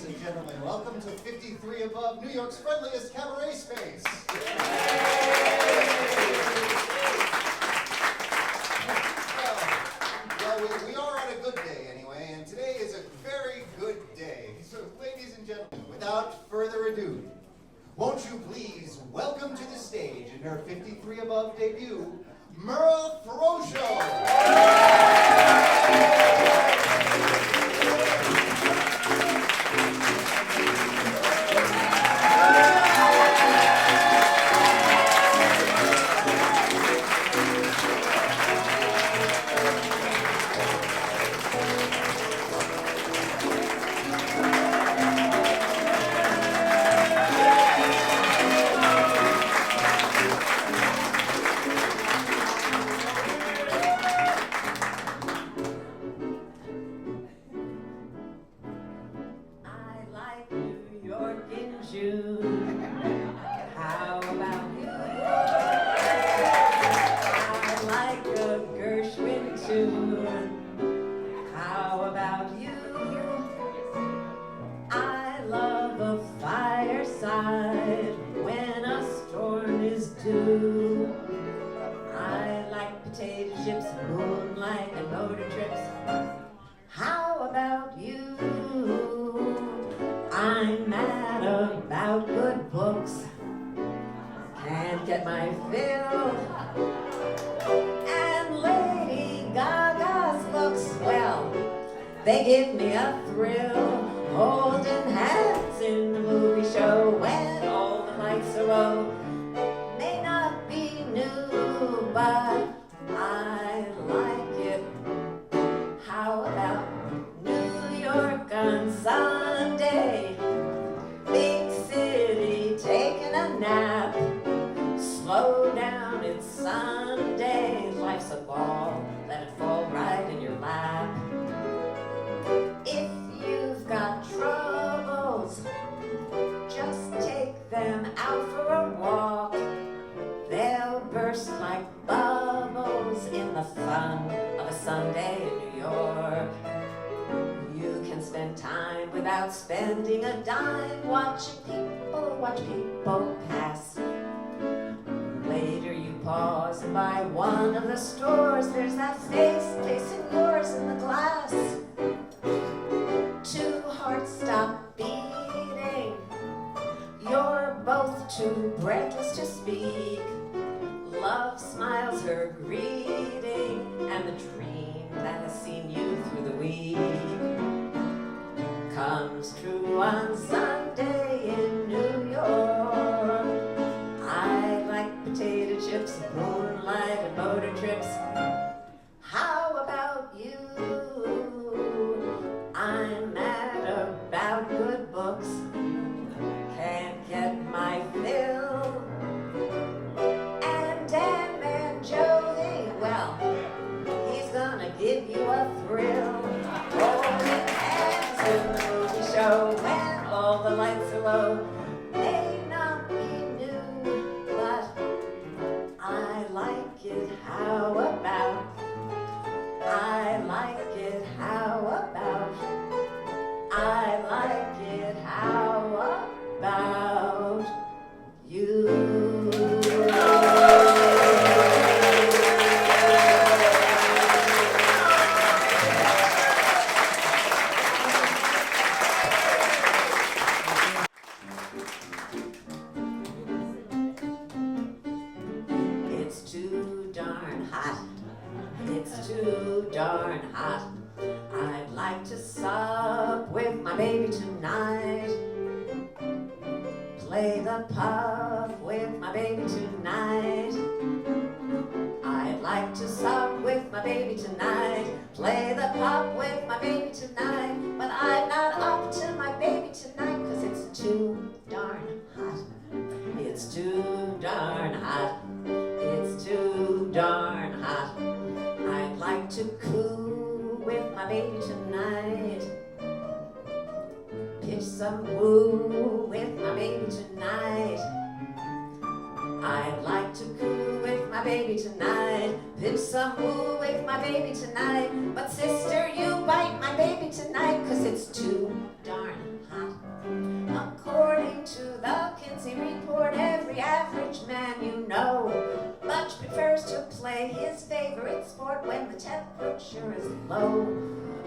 and gentlemen, welcome to 53 Above, New York's friendliest cabaret space. Well, we are on a good day anyway, and today is a very good day. So, ladies and gentlemen, without further ado, won't you please welcome to the stage in her 53 Above debut, Merle Froschl. How about you? I like a Gershwin tune. How about you? I love a fireside when a storm is due. I like potato chips, moonlight, and motor trips. How about you? I'm mad about good books, can't get my fill, and Lady Gaga's looks, well, they give me a thrill, holding hands in the movie show when all the lights are low. May not be new, but I like it. How about New York on Sunday? Big city taking a nap. Slow down, it's Sunday. Life's a ball, let it fall right in your lap. If you've got troubles, just take them out for a walk. They'll burst like bubbles in the fun of a Sunday in New York. You can spend time without spending a dime, watching people watch people pass. Later you pause and buy one of the stores. There's that face facing yours in the glass. Two hearts stop beating. You're both too breathless to speak. Love smiles her greeting, and the dream that has seen you through the week comes true on Sunday in New York. I like potato chips, moonlight, and motor trips. How about you? I'm mad about good books, can't get my fill. And Dan Manjovi, well, he's gonna give you a thrill. Holding hands in the movie show when all the lights are low. May not be new, but I like it. How about? I like it. How about? I like it. How about you? It's too darn hot. It's too darn hot. I'd like to sup with my baby tonight. Play the puff with my baby tonight. I'd like to sup with my baby tonight. Play the puff with my baby tonight. But I'm not up to my baby tonight, 'cause it's too darn hot. It's too darn hot. It's too darn hot. I'd like to coo with my baby tonight. Pitch some woo with my baby tonight. I'd like to coo with my baby tonight. Pitch some woo with my baby tonight. But sister, you bite my baby tonight, 'cause it's too darn hot. foot sure is low.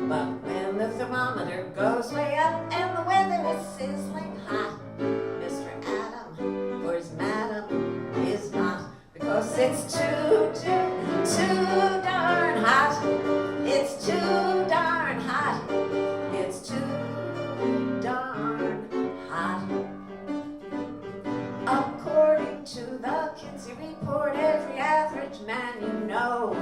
But when the thermometer goes way up and the weather is sizzling hot, Mr. Adam, or his madam, is not, because it's too darn hot. It's too darn hot. It's too darn hot. According to the Kinsey report, every average man you know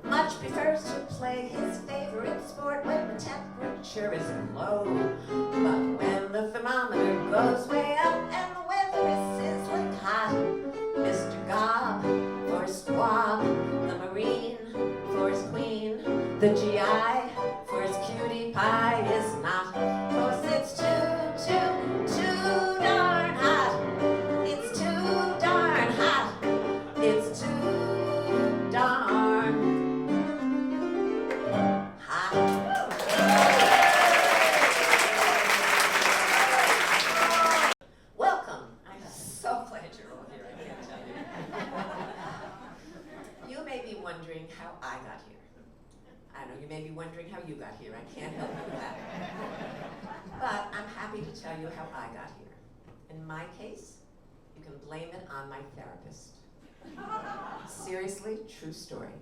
much prefers to play his favorite sport when the temperature is low. But when the thermometer goes way up and the weather is sizzling hot, Mr. Gob for his squab, the Marine for his queen, the GI for his cutie pie is not, 'cause it's too darn hot. It's too darn hot. It's too darn hot. Welcome. I'm so glad you're all here. I can't tell you. You may be wondering how I got here. I know you may be wondering how you got here. I can't help you with that. But I'm happy to tell you how I got here. In my case, you can blame it on my therapist. Seriously, true story.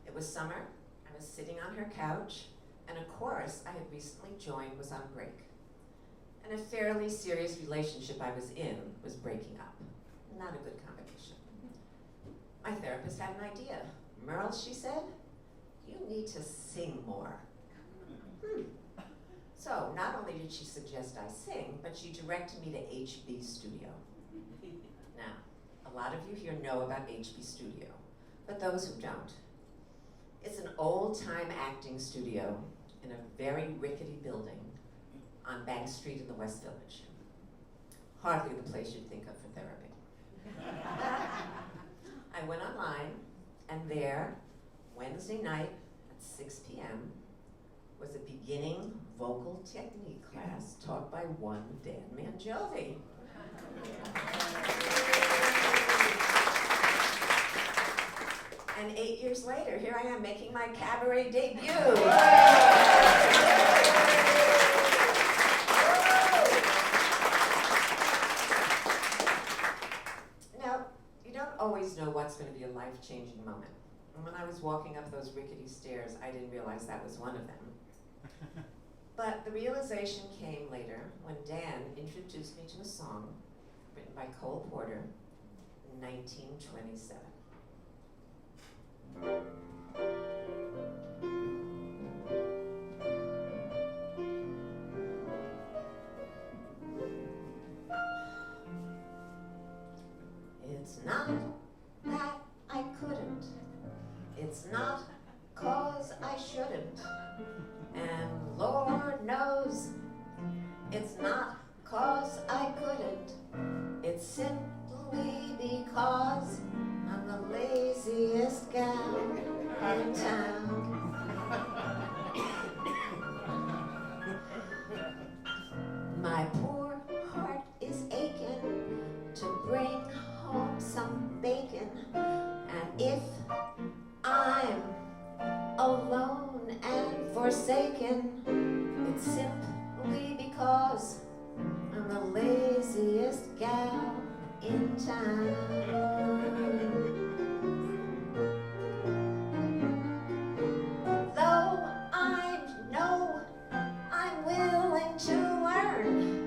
It was summer. I was sitting on her couch, and a chorus I had recently joined was on break. And a fairly serious relationship I was in was breaking up. Not a good combination. My therapist had an idea. Merle, she said, you need to sing more. So not only did she suggest I sing, but she directed me to HB Studio. Now, a lot of you here know about HB Studio, but those who don't, it's an old-time acting studio in a very rickety building on Bank Street in the West Village. Hardly the place you'd think of for therapy. I went online, and there, Wednesday night at 6 p.m., was a beginning vocal technique class taught by one Dan Manjovi. And 8 years later, here I am making my cabaret debut. Now, you don't always know what's going to be a life-changing moment. And when I was walking up those rickety stairs, I didn't realize that was one of them. But the realization came later when Dan introduced me to a song written by Cole Porter in 1927. It's not that I couldn't. It's not 'cause I shouldn't. And Lord knows it's not 'cause I couldn't. It's simply because I'm the laziest gal in town. My poor heart is aching to bring home some bacon. And if I'm alone and forsaken, it's simply because I'm the laziest gal in town. Though I know I'm willing to learn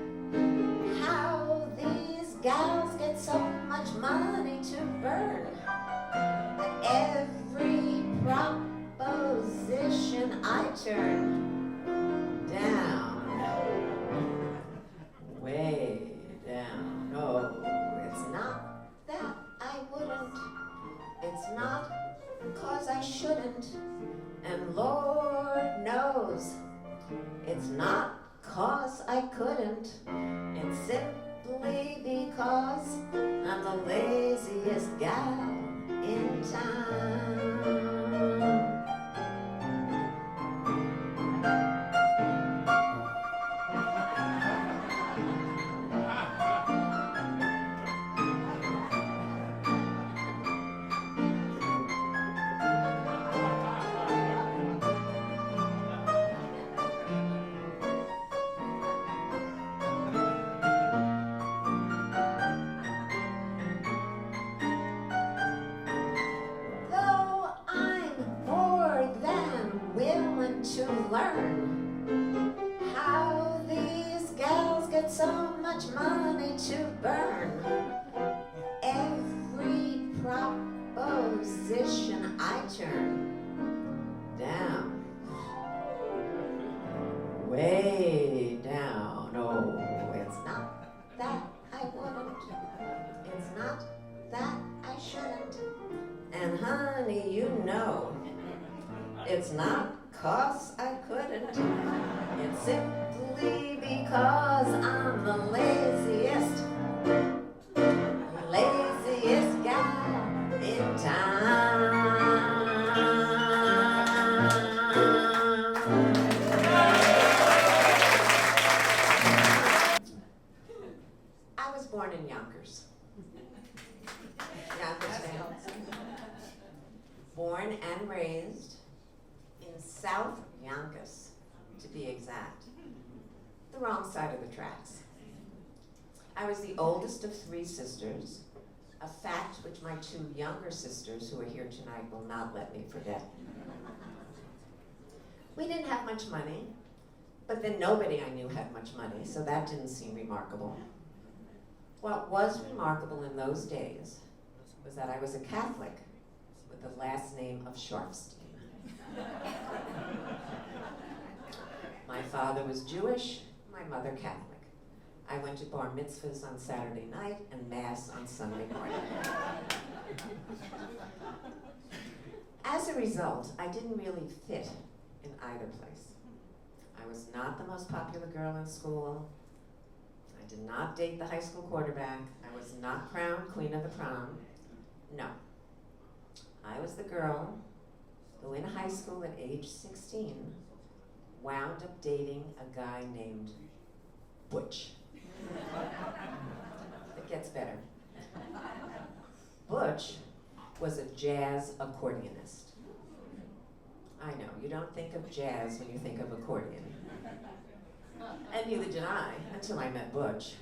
how these gals get so much money to burn, that every proposition I turn down, way down. No, it's not that I wouldn't. It's not 'cause I shouldn't. And Lord knows it's not 'cause I couldn't. It's simply because I'm the laziest gal in town. with so much money to burn. Every proposition I turn down, way down. Oh, it's not that I wouldn't, it's not that I shouldn't. And honey, you know, it's not 'cause I couldn't. It's simply because I'm the laziest guy in town. I was born in Yonkers. Yonkers, born and raised in South Yonkers, to be exact. The wrong side of the tracks. I was the oldest of 3 sisters, a fact which my 2 younger sisters who are here tonight will not let me forget. We didn't have much money, but then nobody I knew had much money, so that didn't seem remarkable. What was remarkable in those days was that I was a Catholic with the last name of Scharfstein. My father was Jewish, my mother Catholic. I went to bar mitzvahs on Saturday night and mass on Sunday morning. As a result, I didn't really fit in either place. I was not the most popular girl in school. I did not date the high school quarterback. I was not crowned queen of the prom. No. I was the girl who in high school at age 16 wound up dating a guy named Butch. It gets better. Butch was a jazz accordionist. I know, you don't think of jazz when you think of accordion. And neither did I until I met Butch.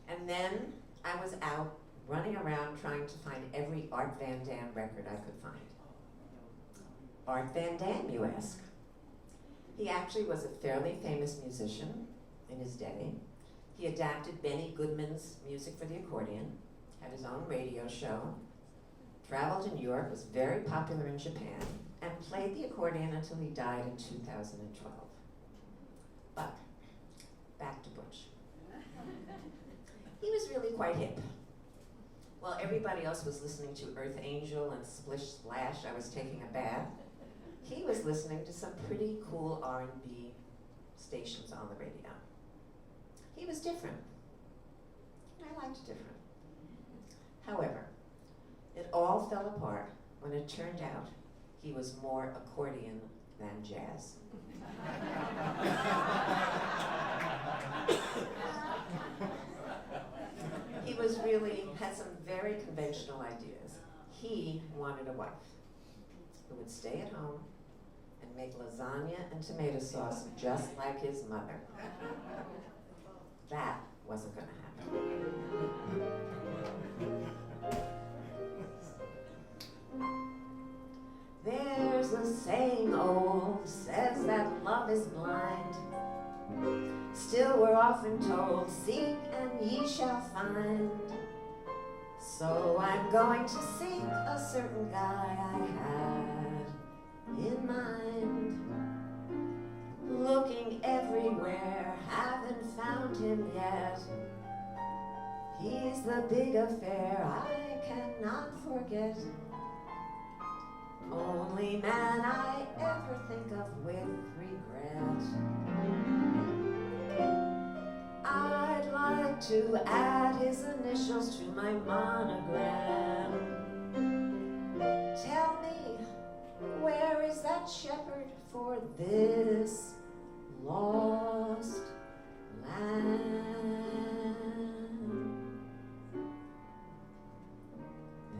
And then I was out running around trying to find every Art Van Dam record I could find. Art Van Dam, you ask? He actually was a fairly famous musician in his day. He adapted Benny Goodman's music for the accordion, had his own radio show, traveled in Europe, was very popular in Japan, and played the accordion until he died in 2012. But, back to Butch. He was really quite hip. While everybody else was listening to Earth Angel and Splish Splash, I was taking a bath. He was listening to some pretty cool R&B stations on the radio. He was different. I liked different. However, it all fell apart when it turned out he was more accordion than jazz. He was really, had some very conventional ideas. He wanted a wife who would stay at home and make lasagna and tomato sauce just like his mother. That wasn't going to happen. There's a saying old, says that love is blind. Still we're often told, seek and ye shall find. So I'm going to seek a certain guy I had in mind. Looking everywhere, haven't found him yet. He's the big affair I cannot forget. Only man I ever think of with regret. I'd like to add his initials to my monogram. Tell me, where is that shepherd for this lost lamb?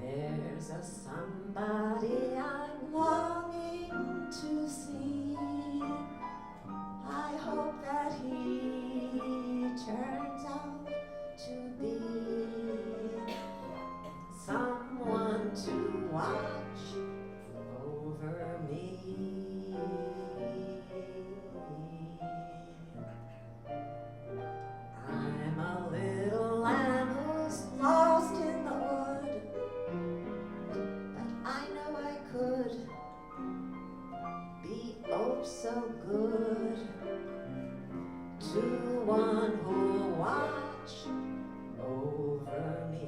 There's a somebody I'm longing to see. I hope that he turns out to be someone to watch over me. to one who'll watch over me.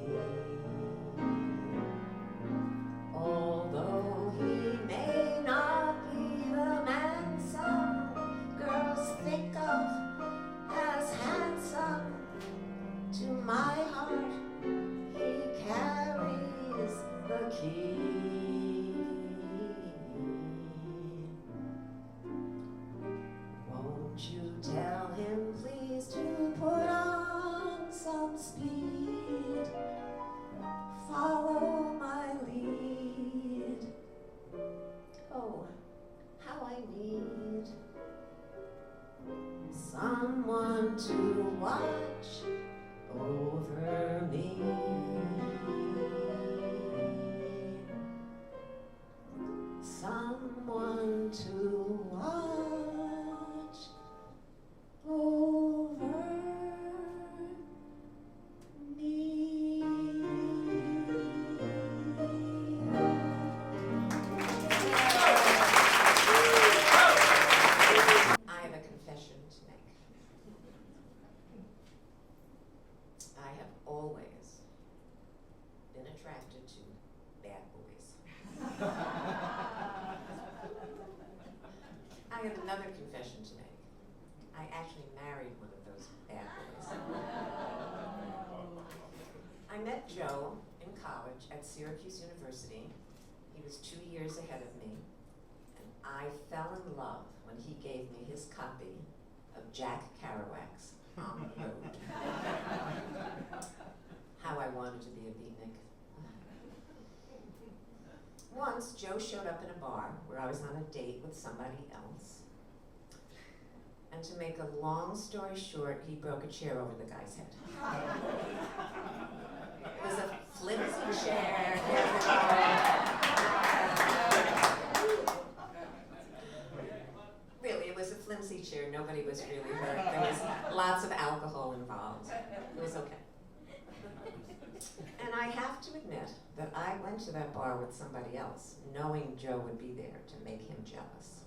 Although he may not be the man some girls think of as handsome, to my heart he carries the key. Won't you tell him please to put on some speed, follow my lead. Oh, how I need someone to watch over me. Someone to watch over me. I have a confession to make. I have always been attracted to bad boys. I have another confession to make. I actually married one of those bad boys. I met Joe in college at Syracuse University. He was 2 years ahead of me, and I fell in love when he gave me his copy of Jack Kerouac's On the Road. How I wanted to be a beatnik. Once, Joe showed up in a bar where I was on a date with somebody else. And to make a long story short, he broke a chair over the guy's head. It was a flimsy chair. Really, it was a flimsy chair. Nobody was really hurt. There was lots of alcohol involved. It was okay. And I have to admit that I went to that bar with somebody else, knowing Joe would be there to make him jealous.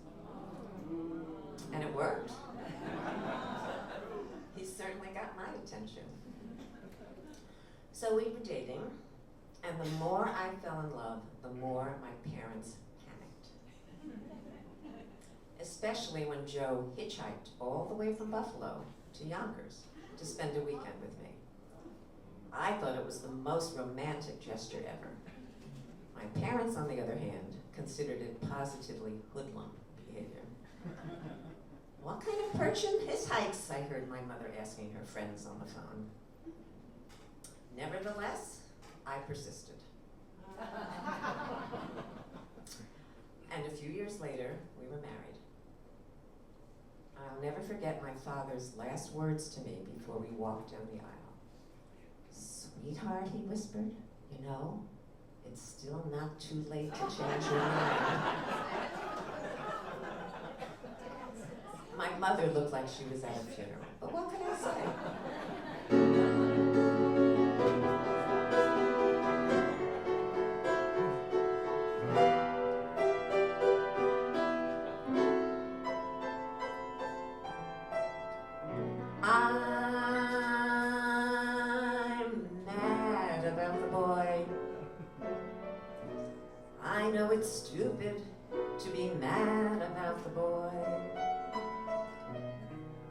And it worked. He certainly got my attention. So we were dating, and the more I fell in love, the more my parents panicked. Especially when Joe hitchhiked all the way from Buffalo to Yonkers to spend a weekend with me. I thought it was the most romantic gesture ever. My parents, on the other hand, considered it positively hoodlum behavior. What kind of person hitchhikes? I heard my mother asking her friends on the phone. Nevertheless, I persisted. And a few years later, we were married. I'll never forget my father's last words to me before we walked down the aisle. Sweetheart, he whispered, you know, it's still not too late to change your mind. My mother looked like she was at a funeral, but what could I say? I know it's stupid to be mad about the boy.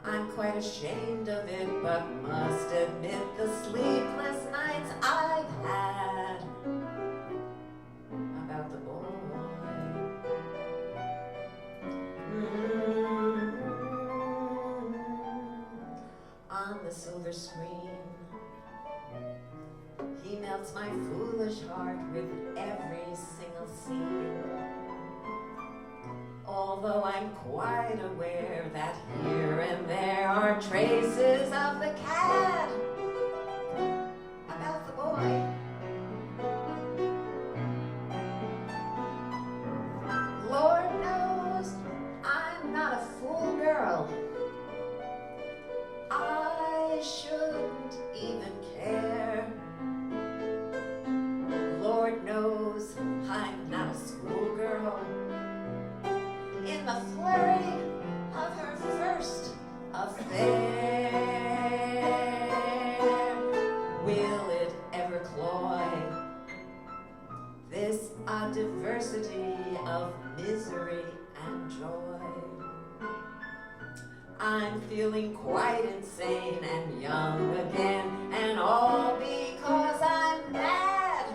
I'm quite ashamed of it, but must admit the sleepless nights I've had about the boy. On the silver screen, he melts my foolish heart with every single scene. Although I'm quite aware that here and there are traces of the cad about the boy. Lord knows I'm not a fool girl. I shouldn't even care. Lord knows I'm not a schoolgirl. In the flurry of her first affair. sane and young again, and all because I'm mad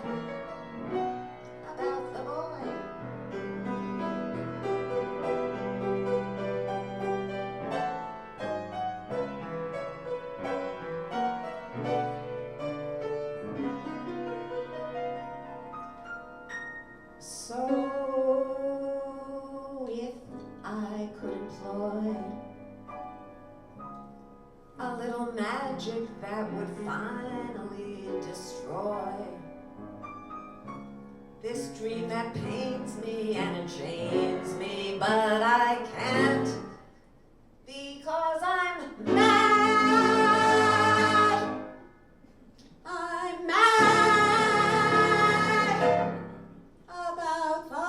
about the boy. So if I could employ a little magic that would finally destroy this dream that pains me and enchains me, but I can't because I'm mad. I'm mad about the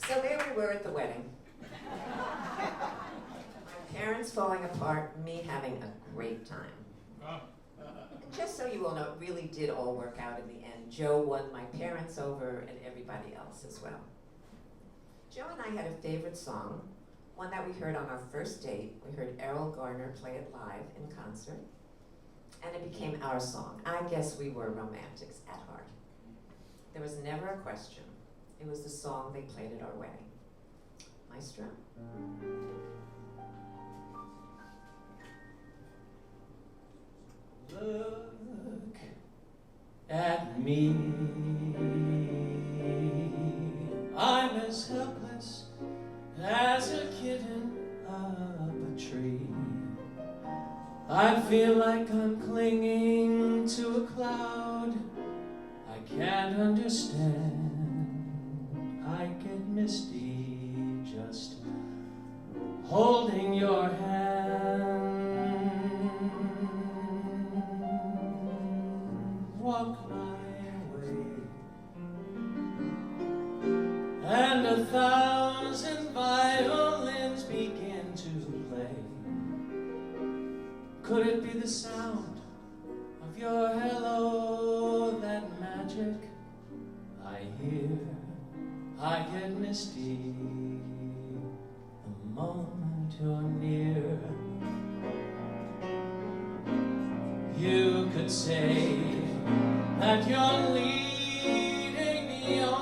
So there we were at the wedding. My parents falling apart, me having a great time. And just so you all know, it really did all work out in the end. Joe won my parents over and everybody else as well. Joe and I had a favorite song, one that we heard on our first date. We heard Errol Garner play it live in concert, and it became our song. I guess we were romantics at heart. There was never a question. It was the song they played at our wedding. Maestro? Look at me. I'm as helpless as a kitten up a tree. I feel like I'm clinging to a cloud I can't understand. I get misty just holding your hand. Walk my way, and 1,000 violins begin to play. Could it be the sound of your hello, that magic I hear? I get misty the moment you're near. You could say that you're leading me on,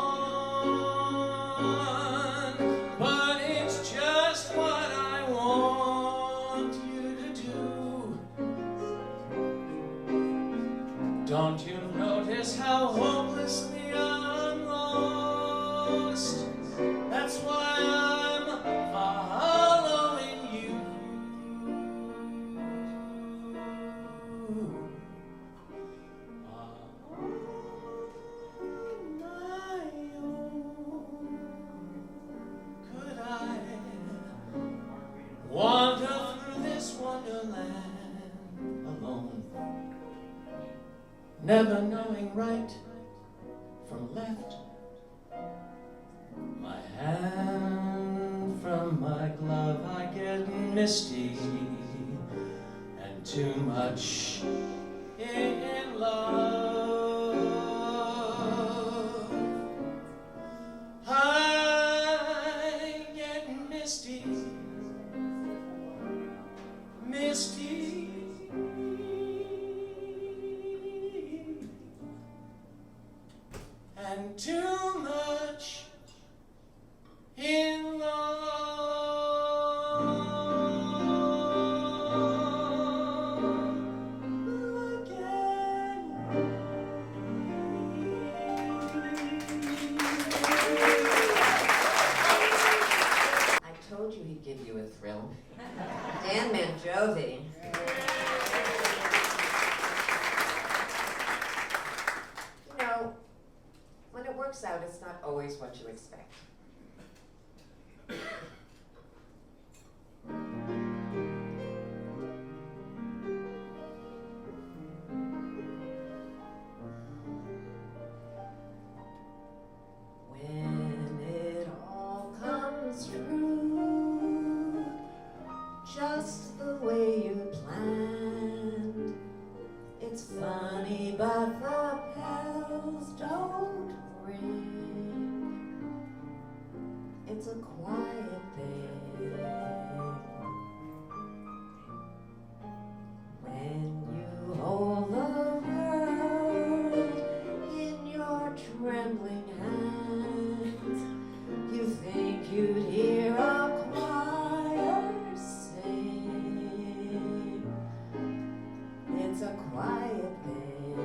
but it's just what I want you to do. Don't you notice how hopelessly I'm lost? That's why I'm following you. Wander through this wonderland alone, never knowing right from left. My hand from my glove, I get misty and too much in love. I get misty, misty, and too much in love. Again. I told you he'd give you a thrill. Dan Manjovi. You know, when it works out, it's not always what you expect. When it all comes true, just the way you planned, it's funny, but the bells don't It's a quiet thing when you hold the world in your trembling hands. You think you'd hear a choir sing. It's a quiet thing.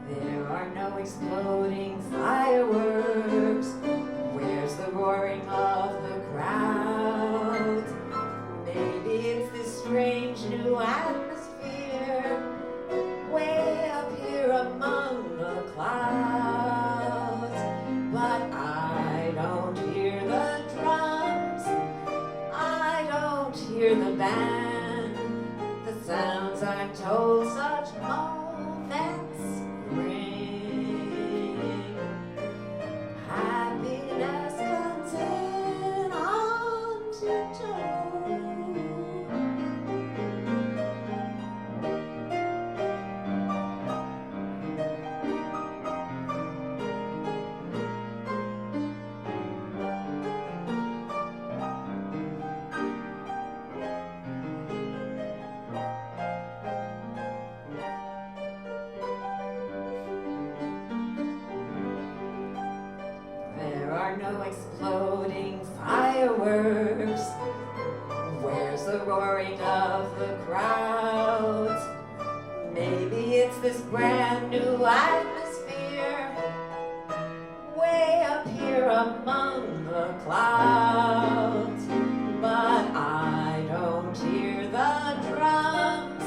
There are no exploding fireworks. Where's the roaring of the crowds? Maybe it's this strange new atmosphere way up here among the clouds. But I don't hear the drums, I don't hear the band. The sounds I'm told such moments bring. Happiness comes in on tiptoe. There are no exploding fireworks. Where's the roaring of the crowds? Maybe it's this brand new atmosphere way up here among the clouds. But I don't hear the drums,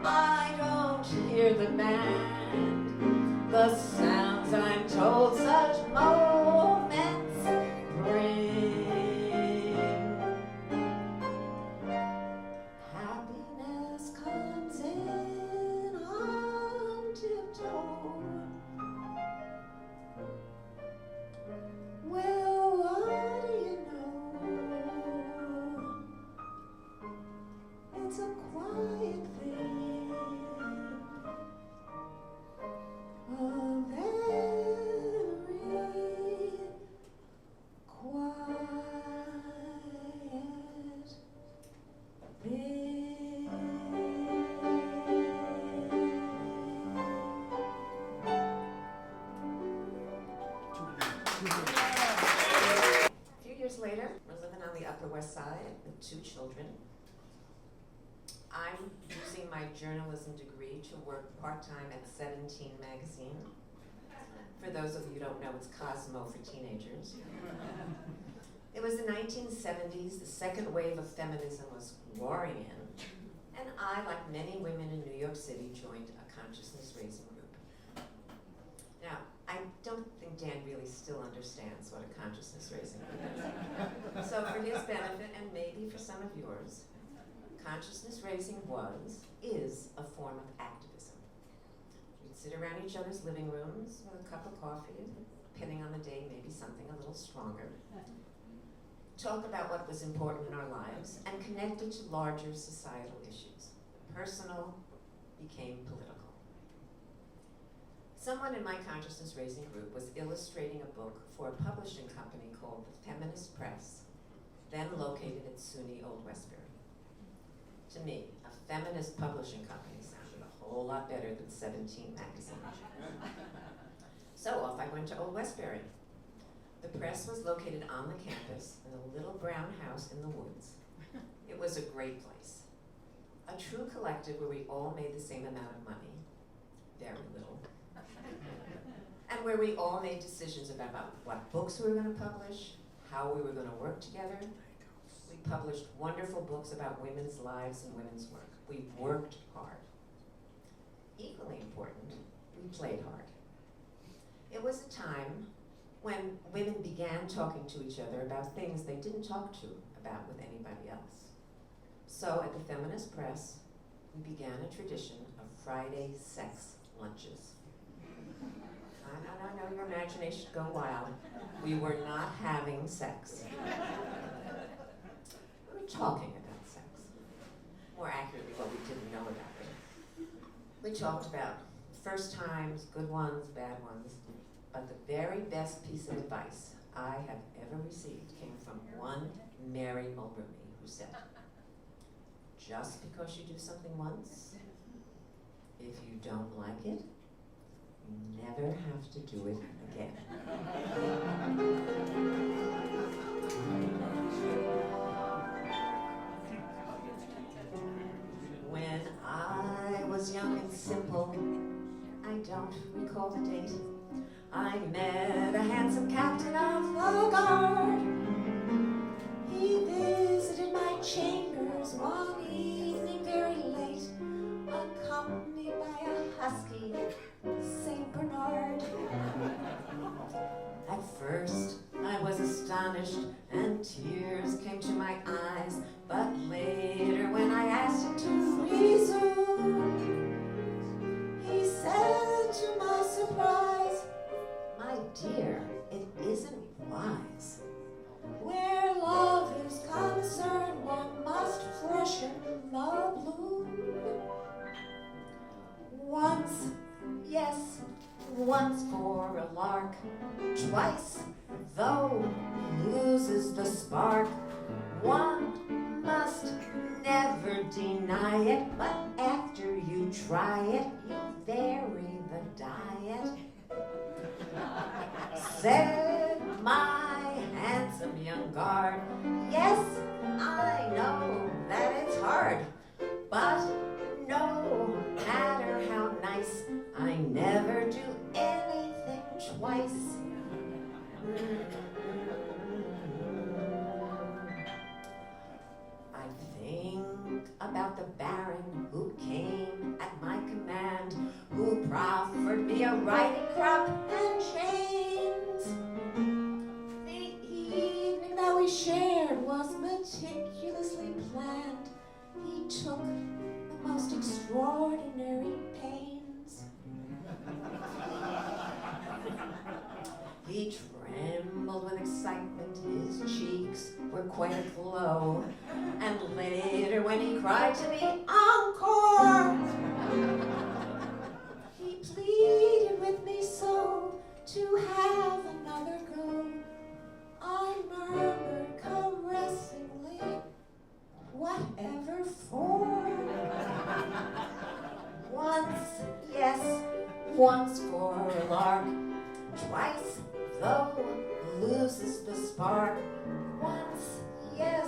I don't hear the band. The sounds I'm told such moments bring. Happiness comes in on tiptoe. Well, what do you know? It's a quiet thing. A very quiet thing. A few years later, we're living on the Upper West Side with 2 children. I'm using my journalism degree to work part-time at 17 magazine. For those of you who don't know, it's Cosmo for teenagers. It was the 1970s, the second wave of feminism was roaring in, and I, like many women in New York City, joined a consciousness-raising group. Now, I don't think Dan really still understands what a consciousness-raising group is. So for his benefit, and maybe for some of yours, consciousness raising is a form of activism. We'd sit around each other's living rooms with a cup of coffee, depending on the day, maybe something a little stronger. Talk about what was important in our lives and connect it to larger societal issues. The personal became political. Someone in my consciousness raising group was illustrating a book for a publishing company called the Feminist Press, then located at SUNY Old Westbury. To me, a feminist publishing company sounded a whole lot better than 17 magazine. So off I went to Old Westbury. The press was located on the campus in a little brown house in the woods. It was a great place. A true collective where we all made the same amount of money, very little, and where we all made decisions about what books we were going to publish, how we were going to work together. We published wonderful books about women's lives and women's work. We worked hard. Equally important, we played hard. It was a time when women began talking to each other about things they didn't talk to about with anybody else. So at the Feminist Press, we began a tradition of Friday sex lunches. I know your imagination go wild. We were not having sex. We were talking about sex. More accurately, what we didn't know about it. We talked about first times, good ones, bad ones. But the very best piece of advice I have ever received came from one Mary Mulberry, who said, just because you do something once, if you don't like it, you never have to do it again. When I was young and simple, I don't recall the date, I met a handsome captain of the guard. He visited my chambers one evening very late, accompanied by a husky Saint Bernard. At first I was astonished and tears came to my eyes, but later when I asked him to resume, he said to my surprise, "My dear, it isn't wise. Where love is concerned, one must freshen the bloom." Once, yes, once for a lark, twice, though, loses the spark. One must never deny it, but after you try it, you vary the diet. Said my handsome young guard, "Yes, I know that it's hard, but no matter how nice, I never do anything twice." I think about the baron who came at my command, who proffered me a riding crop and chains. The evening that we shared was meticulously planned. He took the most extraordinary pains. He trembled with excitement, his cheeks were quite aglow, and later when he cried to me, "Encore!" he pleaded with me so to have another go. I murmured caressingly, "Whatever for?" Once, yes, once for a lark, twice, though, loses the spark. Once, yes,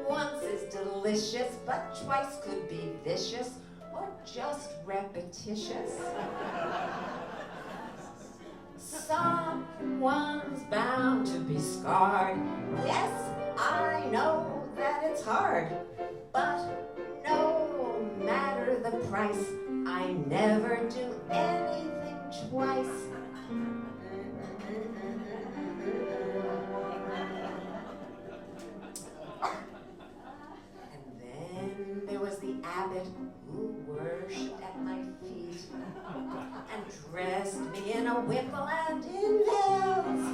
once is delicious, but twice could be vicious or just repetitious. Someone's bound to be scarred. Yes, I know that it's hard, but no matter the price, I never do anything twice. And then there was the abbot who worshipped at my feet and dressed me in a wimple and in veils.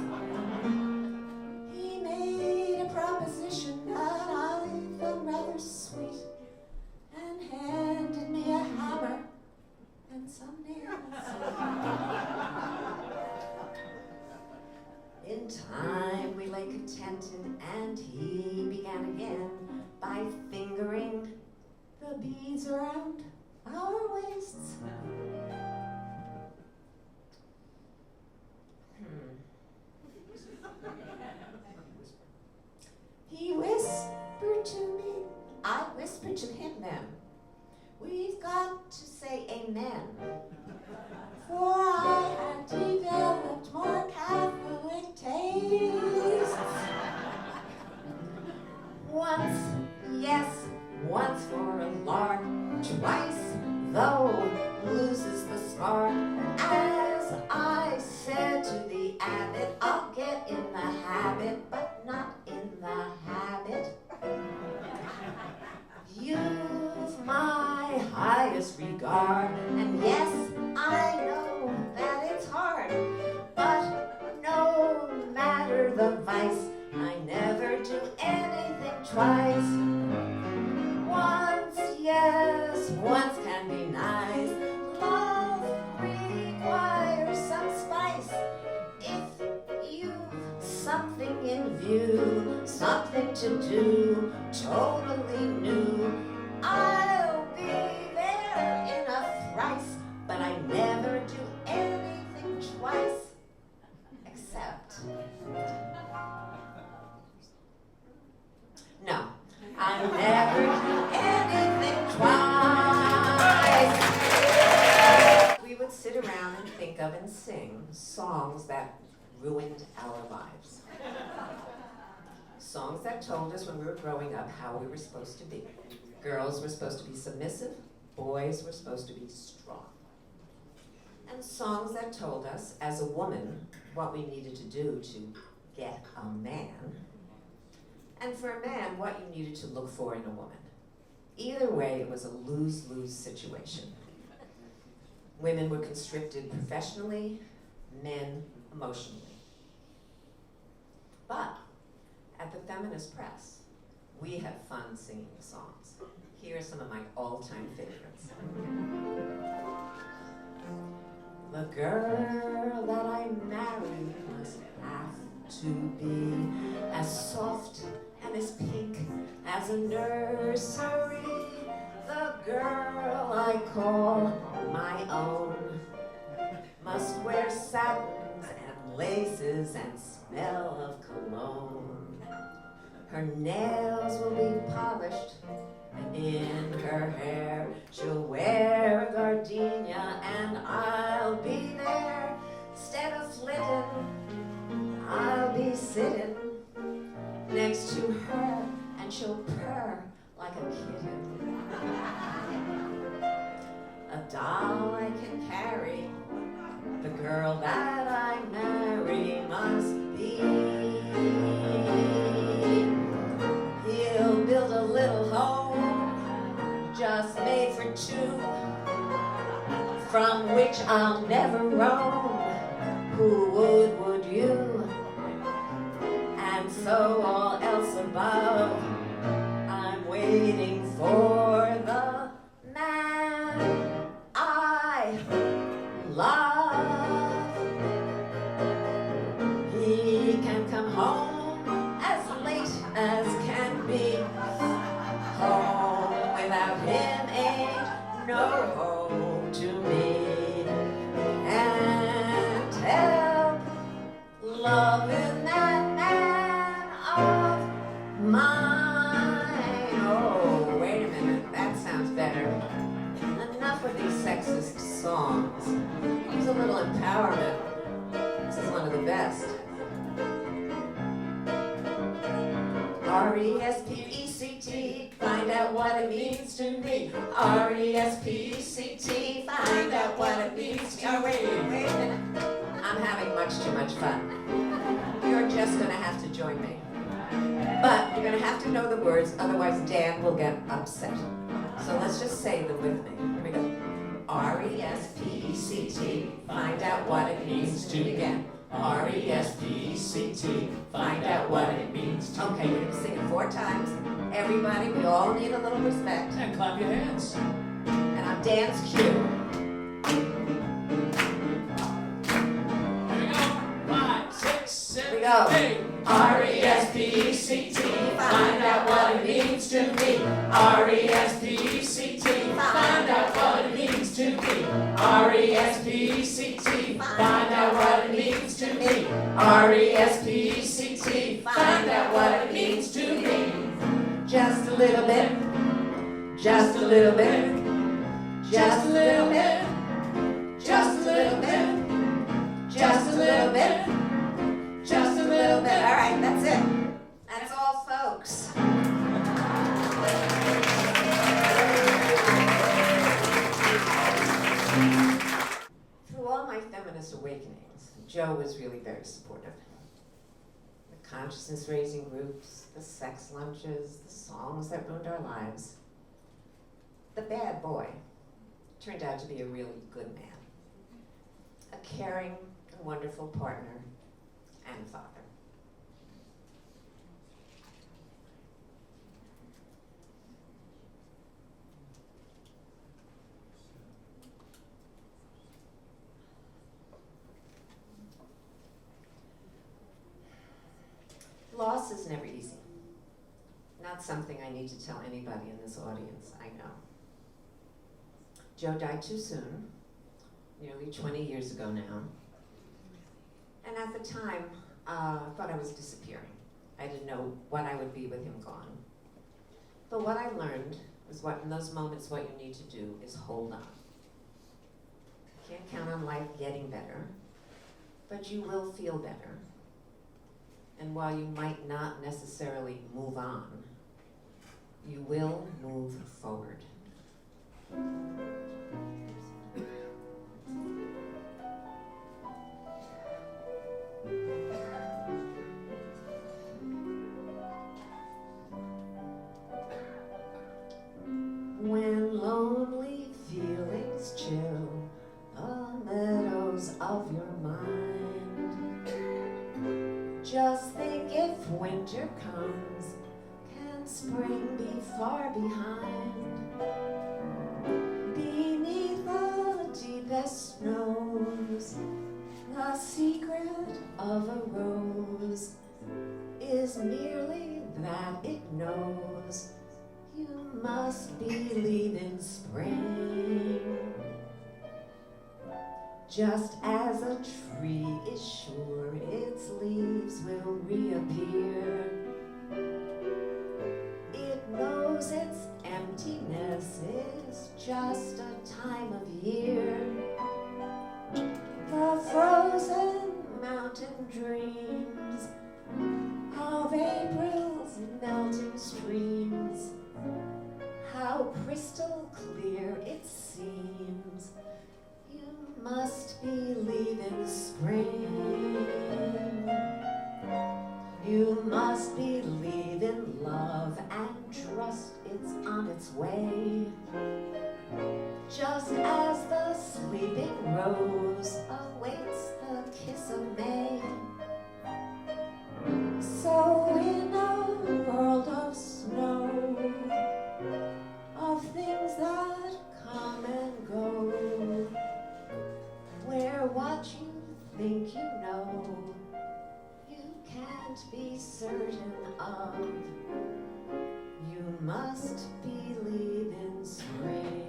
He made a proposition that I found rather sweet and handed me a hammer and some nails. In time we lay contented, and he began again by fingering the beads around our waists. He whispered to me, I whispered to him then, "We've got to say amen." For I had developed more Catholic tastes. Once, yes, once for a lark, twice, though, loses the spark. As I said to the abbot, I'll get in the habit, but not in the habit. You've my highest regard, and yes, I know that it's hard, but no matter the vice, I never do anything twice. Once, yes, once can be nice. Love requires some spice, view, something to do, totally new. I'll be there in a thrice, but I never do anything twice, except... No, I never do anything twice. We would sit around and think of and sing songs that ruined our lives. Songs that told us when we were growing up how we were supposed to be. Girls were supposed to be submissive, boys were supposed to be strong. And songs that told us, as a woman, what we needed to do to get a man. And for a man, what you needed to look for in a woman. Either way, it was a lose-lose situation. Women were constricted professionally, men emotionally. But at the feminist press, we had fun singing the songs. Here are some of my all-time favorites. The girl that I marry must have to be as soft and as pink as a nursery. The girl I call my own must wear satins and laces and smell of cologne. Her nails will be polished, and in her hair she'll wear a gardenia, and I'll be there instead of flitting. I'll be sitting next to her, and she'll purr like a kitten. A doll I can carry, the girl that I marry must be. He'll build a little home just made for two, from which I'll never roam. Who would you? And so all else above, I'm waiting for the man I love. He can come home as late as can be. Home without him ain't no home to me. And help loving that man of mine. Oh, wait a minute, that sounds better. Enough with these sexist songs. Use a little empowerment. This is one of the best. R-E-S-P-E-C-T, find out what it means to me. R-E-S-P-E-C-T, find out what it means to me. Oh, wait a minute. I'm having much too much fun. You're just gonna have to join me. But you're gonna have to know the words, otherwise Dan will get upset. So let's just say them with me. Here we go. R-E-S-P-E-C-T, find out what it means to me again. R-E-S-P-E-C-T, find out what it means to me. Okay, we're gonna sing it 4 times. Everybody, we all need a little respect. And clap your hands. And on Dan's cue. Here we go. 5, 6, 7, Here we go. 8. R-E-S-P-E-C-T, find out what it means to me. R-E-S-P-E-C-T, find out what it means to me. R-E-S-P-E-C-T, find out what it means to me. R-E-S-P-E-C-T, find out what it means to me. Just a little bit. Just a little bit. Just a little bit. Just a little bit. Just a little bit. Just a little bit. All right, that's it. That's all, folks. Through all my feminist awakenings, Joe was really very supportive. The consciousness-raising groups, the sex lunches, the songs that ruined our lives. The bad boy turned out to be a really good man. A caring and wonderful partner and father. Loss is never easy. Not something I need to tell anybody in this audience, I know. Joe died too soon, nearly 20 years ago now. And at the time, I thought I was disappearing. I didn't know what I would be with him gone. But what I learned was what in those moments what you need to do is hold on. You can't count on life getting better, but you will feel better. And while you might not necessarily move on, you will move forward. When lonely feelings chill the meadows of your mind, just think if winter comes, can spring be far behind? Beneath the deepest snows, the secret of a rose is merely that it knows you must believe in spring. Just as a tree is sure its leaves will reappear, it knows its emptiness is just a time of year. The frozen mountain dreams of April's melting streams, how crystal clear it seems. You must believe in spring. You must believe in love and trust it's on its way. Just as the sleeping rose awaits the kiss of May, so in a world of snow, of things that come and go, where what you think you know, you can't be certain of, you must believe in spring.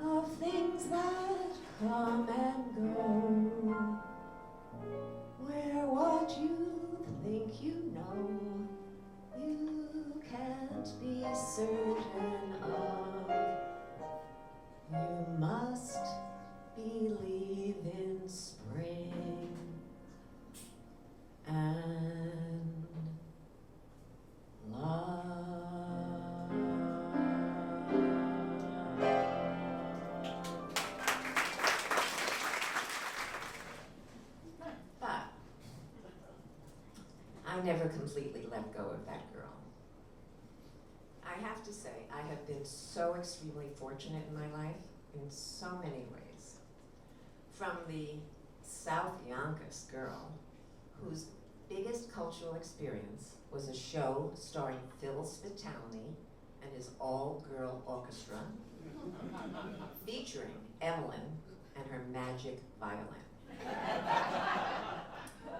Of things that come and go, where what you think you know, you can't be certain of, you must believe in spring and love. I never completely let go of that girl. I have to say, I have been so extremely fortunate in my life in so many ways. From the South Yonkers girl, whose biggest cultural experience was a show starring Phil Spitali and his all-girl orchestra, featuring Evelyn and her magic violin.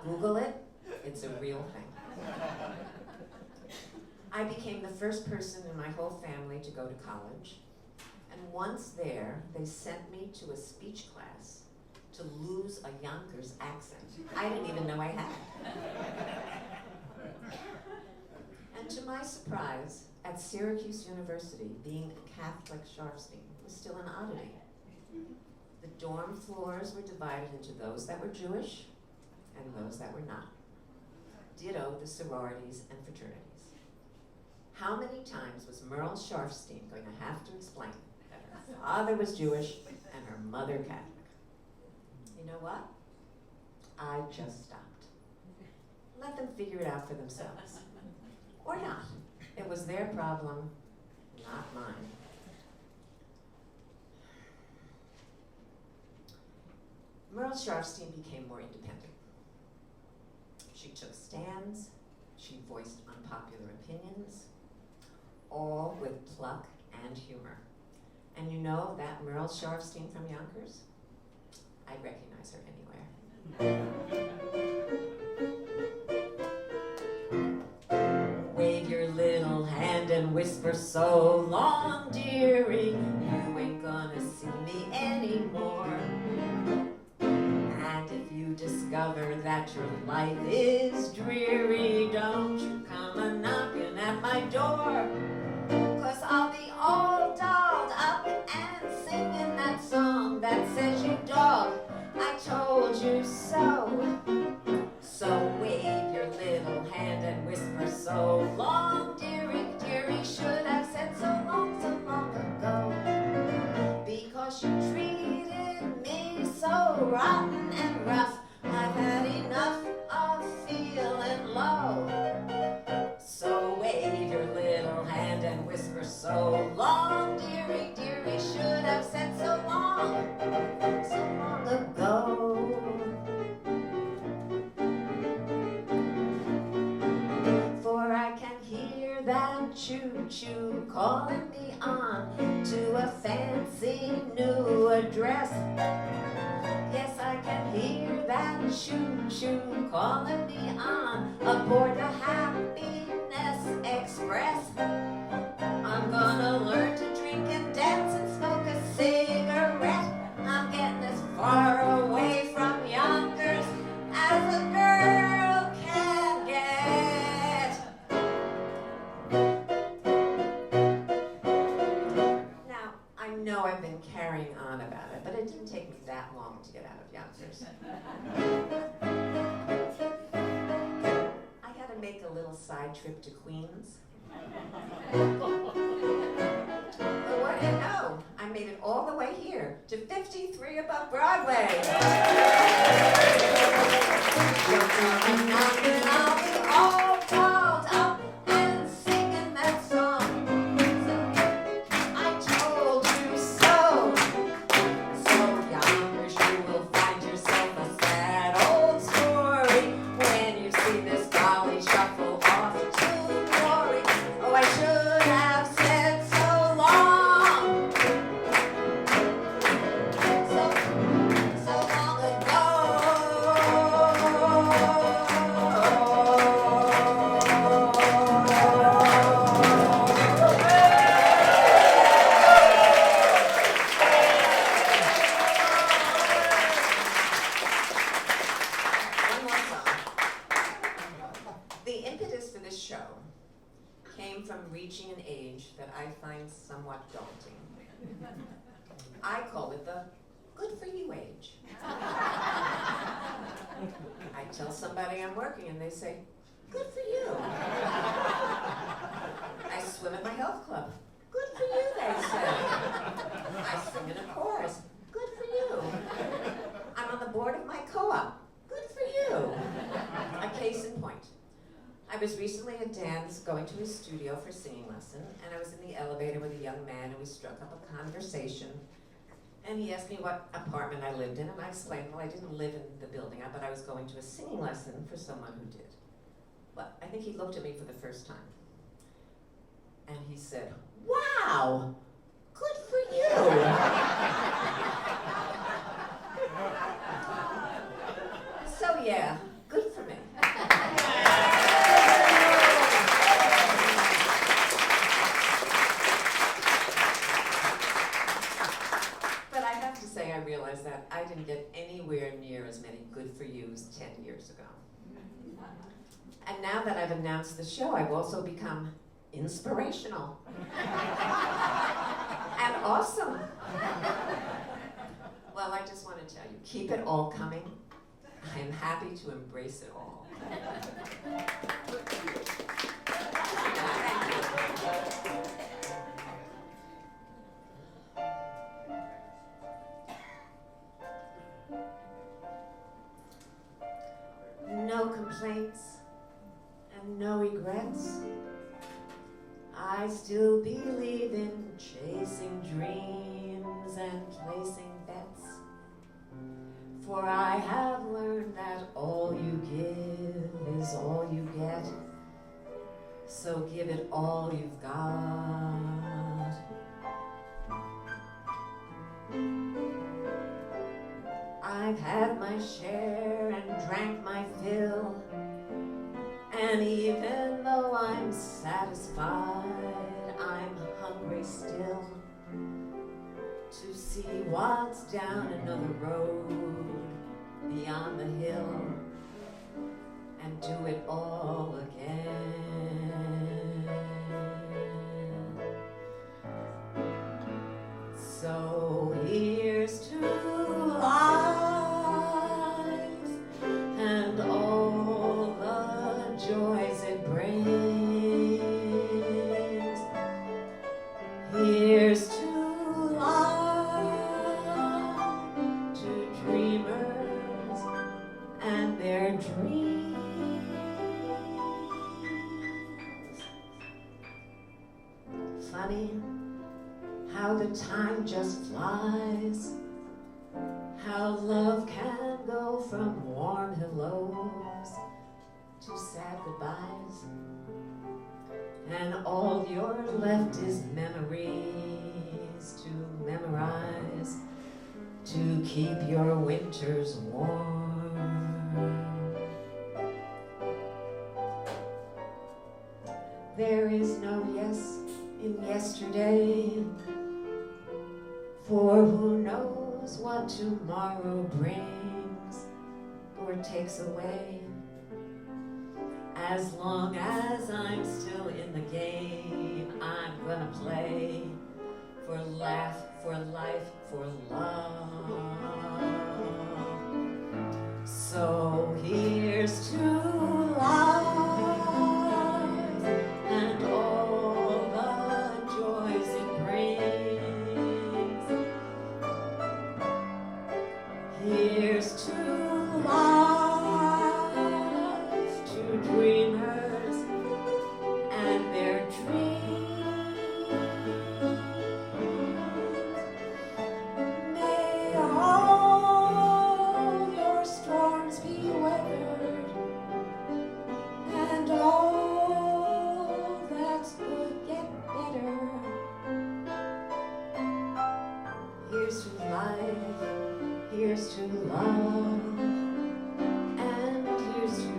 Google it. It's a real thing. I became the first person in my whole family to go to college, and once there, they sent me to a speech class to lose a Yonkers accent I didn't even know I had. And to my surprise, at Syracuse University, being a Catholic Sharfstein was still an oddity. The dorm floors were divided into those that were Jewish and those that were not. Ditto the sororities and fraternities. How many times was Merle Sharfstein going to have to explain that her father was Jewish and her mother Catholic? You know what? I just stopped. Let them figure it out for themselves. Or not. It was their problem, not mine. Merle Froschl became more independent. She took stands, she voiced unpopular opinions, all with pluck and humor. And you know that Merle Froschl from Yonkers? I'd recognize her anywhere. Wave your little hand and whisper, so long, dearie, you ain't gonna see me anymore. And if you discover that your life is dreary, don't you come a-knocking at my door, 'cause I'll be all dolled up and singing that song that says, you dog, I told you so. So wave your little hand and whisper, so long, dearie, dearie, should have said so long ago. Because you treated me so rotten and rough, I've had enough of feeling low. So wave your little hand and whisper, so long, dearie, dearie, should have said so long ago. For I can hear that choo-choo calling me on to a fancy new address. Yes, I can hear that choo-choo calling me on aboard the Happiness Express. I'm gonna learn to drink and dance and smoke a cigarette. I'm getting as far away from Yonkers as a girl can get. Now, I know I've been carrying on about it, but it didn't take me that long to get out of Yonkers. I had to make a little side trip to Queens. But what do you know? I made it all the way here to 53 above Broadway. And I'll be all dolled up and singing that song. I told you so. So Yonkers, you will find yourself a sad old story when you see this dolly shuffle off to glory. Oh, I should have said so long ago. One more song. The impetus for this show came from reaching an age that I find somewhat daunting. I call it the good for you age. I tell somebody I'm working and they say, good for you. I swim at my health club. Good for you, they say. I sing in a chorus. Good for you. I'm on the board of my co-op. Good for you. A case in point. I was recently at Dan's going to his studio for singing lesson, and I was in the elevator with a young man, and we struck up a conversation. And he asked me what apartment I lived in, and I explained, well, I didn't live in the building, but I was going to a singing lesson for someone who did. Well, I think he looked at me for the first time. And he said, wow, good for you. So yeah, good for me. I realized that I didn't get anywhere near as many good for yous 10 years ago. And now that I've announced the show, I've also become inspirational and awesome. Well, I just want to tell you, keep it all coming. I am happy to embrace it all. No complaints and no regrets. I still believe in chasing dreams and placing bets. For I have learned that all you give is all you get. So give it all you've got. I've had my share and drank my fill, and even though I'm satisfied, I'm hungry still to see what's down another road beyond the hill and do it all again. So here's to life and all the joys it brings. Here's to their dreams. Funny how the time just flies, how love can go from warm hellos to sad goodbyes, and all you're left is memories to memorize to keep your winters warm. There is no yes in yesterday, for who knows what tomorrow brings or takes away. As long as I'm still in the game, I'm gonna play for laugh, for life, for love. So here's to life and all the joys it brings. Here's to life, to dreamers and their dreams. May all your storms be weathered, and all that's good get better. Here's to life, here's to love, and here's to you.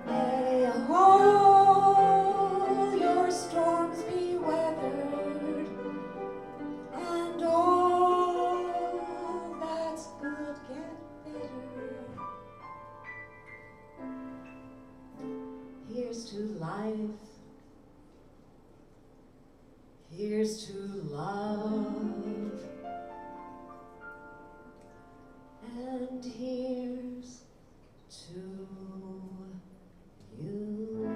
May all your storms be weathered, and all that's good get better. Here's to life, here's to love, and here's to you.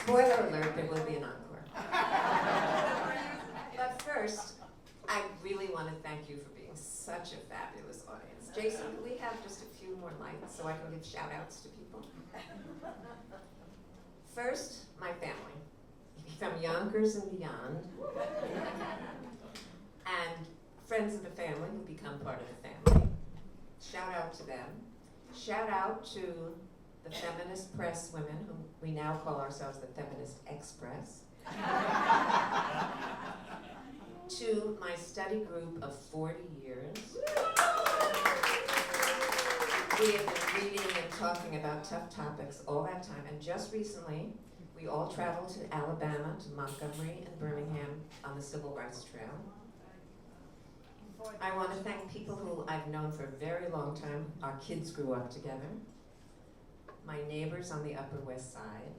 Spoiler alert, there will be an encore. But first, I really want to thank you for being such a fabulous audience. Jason, can we have just a few more lights so I can give shout outs to people? First, my family, from Yonkers and beyond, and friends of the family who become part of the family. Shout out to them. Shout out to the feminist press women, who we now call ourselves the Feminist Express. To my study group of 40 years. We have been reading and talking about tough topics all that time, and just recently, we all traveled to Alabama, to Montgomery and Birmingham on the Civil Rights Trail. I want to thank people who I've known for a very long time. Our kids grew up together. My neighbors on the Upper West Side,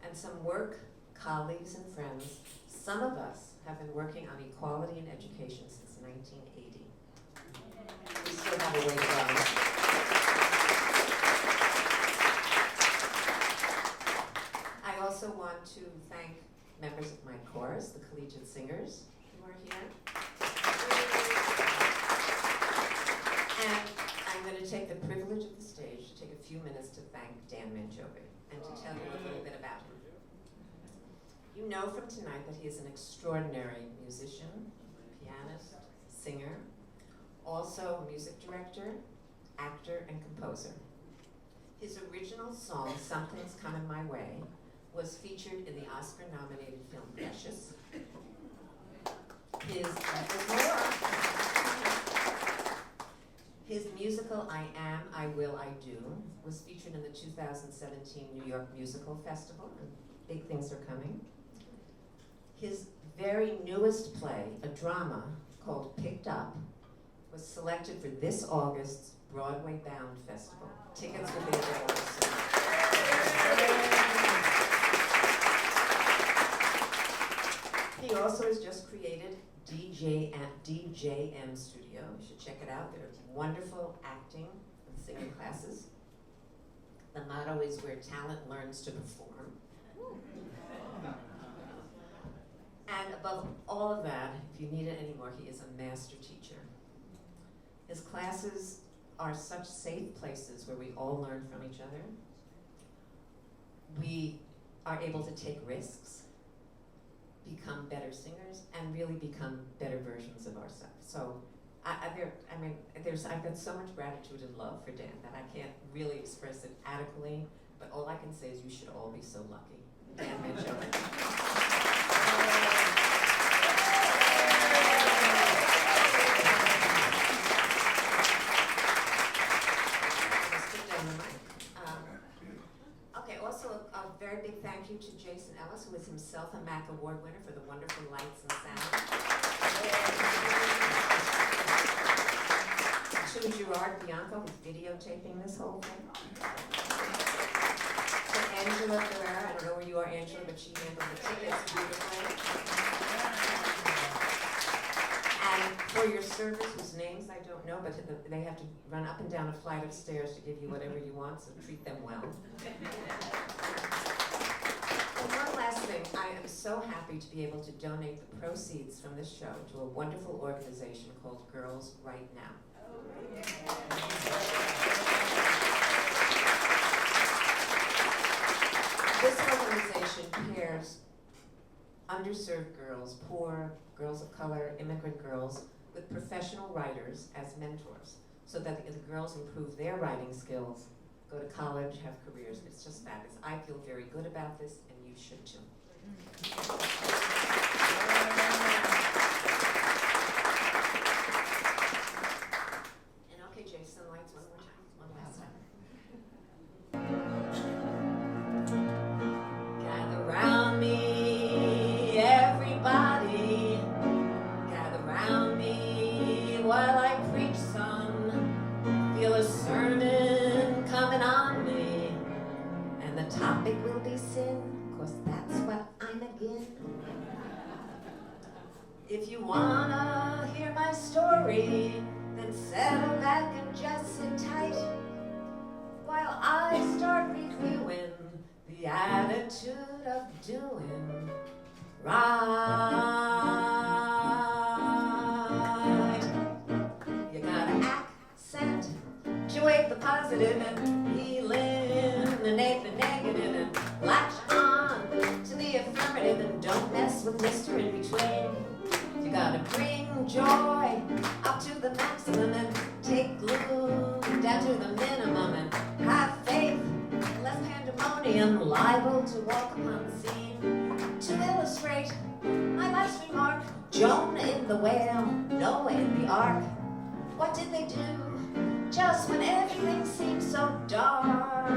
and some work colleagues and friends. Some of us have been working on equality in education since 1980. We still have a way to go. I also want to thank members of my chorus, the collegiate singers who are here. And I'm going to take the privilege of the stage to take a few minutes to thank Dan Manjovi and to tell you a little bit about him. You know from tonight that he is an extraordinary musician, pianist, singer, also music director, actor, and composer. His original song, Something's Coming My Way, was featured in the Oscar-nominated film Precious. His musical I Am, I Will, I Do was featured in the 2017 New York Musical Festival, and big things are coming. His very newest play, a drama called Picked Up, was selected for this August's Broadway Bound Festival. Tickets will be available soon. He also has just created DJM Studio. You should check it out. There are wonderful acting and singing classes. The motto is where talent learns to perform. And above all of that, if you need it anymore, he is a master teacher. His classes are such safe places where we all learn from each other. We are able to take risks, become better singers, and really become better versions of ourselves. So, I've got so much gratitude and love for Dan that I can't really express it adequately, but all I can say is you should all be so lucky. Dan Manjovi. A very big thank you to Jason Ellis, who is himself a MAC Award winner for the wonderful lights and sound. To Gerard Bianco, who's videotaping this whole thing. To Angela Ferrera, I don't know where you are, Angela, but she handled the tickets beautifully. And for your servers, whose names I don't know, but they have to run up and down a flight of stairs to give you whatever you want, so treat them well. And one last thing, I am so happy to be able to donate the proceeds from this show to a wonderful organization called Girls Right Now. This organization pairs underserved girls, poor, girls of color, immigrant girls, with professional writers as mentors, so that the girls improve their writing skills, go to college, have careers. It's just fabulous. I feel very good about this, and you should too. And okay, Jason, lights one more time, one last time. Gather round me, everybody. Gather round me while I preach some. Feel a sermon coming on me, and the topic will be sin, 'cause that's what I'm again. If you wanna hear my story, then settle back and just sit tight while I start reviewing the attitude of doing right. You gotta accentuate the positive and eliminate the negative and latch on to the affirmative and don't mess with Mr. In Between. You gotta bring joy up to the maximum and take gloom down to the minimum and have faith, less pandemonium, liable to walk upon the scene. To illustrate my last remark, Jonah in the whale, Noah in the ark. What did they do? just when everything seems so dark.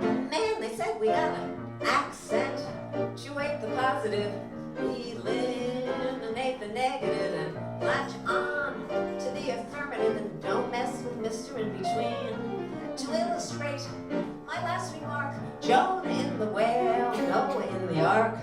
Man, they said we got an accent. Punctuate the positive, eliminate the negative, and latch on to the affirmative, and don't mess with Mr. In Between. To illustrate my last remark, Jonah in the whale, Noah in the ark.